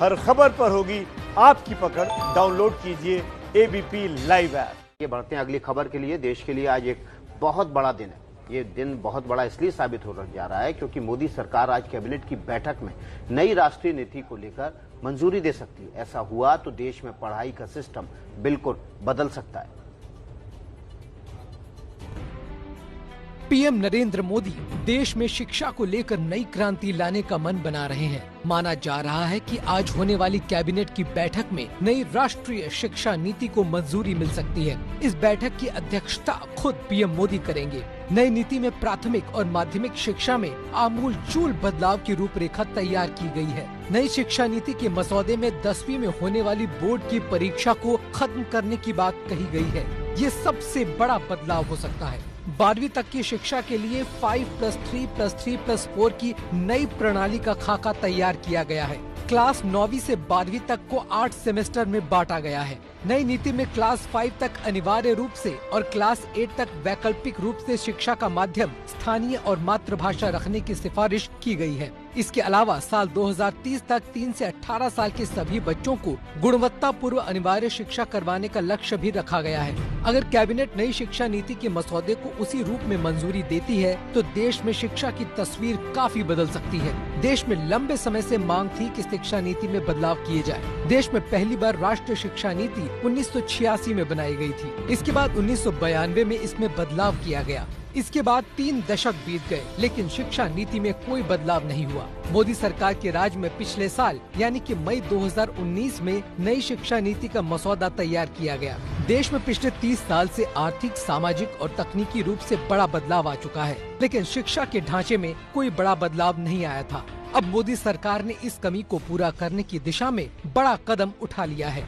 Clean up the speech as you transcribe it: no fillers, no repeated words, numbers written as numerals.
हर खबर पर होगी आपकी पकड़। डाउनलोड कीजिए एबीपी लाइव ऐप। ये बढ़ते हैं अगली खबर के लिए। देश के लिए आज एक बहुत बड़ा दिन है। ये दिन बहुत बड़ा इसलिए साबित हो जा रहा है क्योंकि मोदी सरकार आज कैबिनेट की बैठक में नई राष्ट्रीय नीति को लेकर मंजूरी दे सकती है। ऐसा हुआ तो देश में पढ़ाई का सिस्टम बिल्कुल बदल सकता है। पीएम नरेंद्र मोदी देश में शिक्षा को लेकर नई क्रांति लाने का मन बना रहे हैं। माना जा रहा है कि आज होने वाली कैबिनेट की बैठक में नई राष्ट्रीय शिक्षा नीति को मंजूरी मिल सकती है। इस बैठक की अध्यक्षता खुद पीएम मोदी करेंगे। नई नीति में प्राथमिक और माध्यमिक शिक्षा में आमूलचूल बदलाव की रूपरेखा तैयार की गई है। नई शिक्षा नीति के मसौदे में 10वीं में होने वाली बोर्ड की परीक्षा को खत्म करने की बात कही गई है। ये सबसे बड़ा बदलाव हो सकता है। 12वीं तक की शिक्षा के लिए 5+3+3+4 की नई प्रणाली का खाका तैयार किया गया है। क्लास 9वीं से 12वीं तक को 8 सेमेस्टर में बांटा गया है। नई नीति में क्लास 5 तक अनिवार्य रूप से और क्लास 8 तक वैकल्पिक रूप से शिक्षा का माध्यम स्थानीय और मातृभाषा रखने की सिफारिश की गई है। इसके अलावा साल 2030 तक 3 से 18 साल के सभी बच्चों को गुणवत्तापूर्ण अनिवार्य शिक्षा करवाने का लक्ष्य भी रखा गया है। अगर कैबिनेट नई शिक्षा नीति के मसौदे को उसी रूप में मंजूरी देती है तो देश में शिक्षा की तस्वीर काफी बदल सकती है। देश में लंबे समय से मांग थी कि शिक्षा नीति में बदलाव किए जाए। देश में पहली बार राष्ट्रीय शिक्षा नीति 1986 में बनाई गई थी। इसके बाद 1992 में इसमें बदलाव किया गया। इसके बाद 3 दशक बीत गए, लेकिन शिक्षा नीति में कोई बदलाव नहीं हुआ। मोदी सरकार के राज में पिछले साल यानी कि मई 2019 में नई शिक्षा नीति का मसौदा तैयार किया गया। देश में पिछले 30 साल से आर्थिक, सामाजिक और तकनीकी रूप से बड़ा बदलाव आ चुका है, लेकिन शिक्षा के ढांचे में कोई बड़ा बदलाव नहीं आया था। अब मोदी सरकार ने इस कमी को पूरा करने की दिशा में बड़ा कदम उठा लिया है।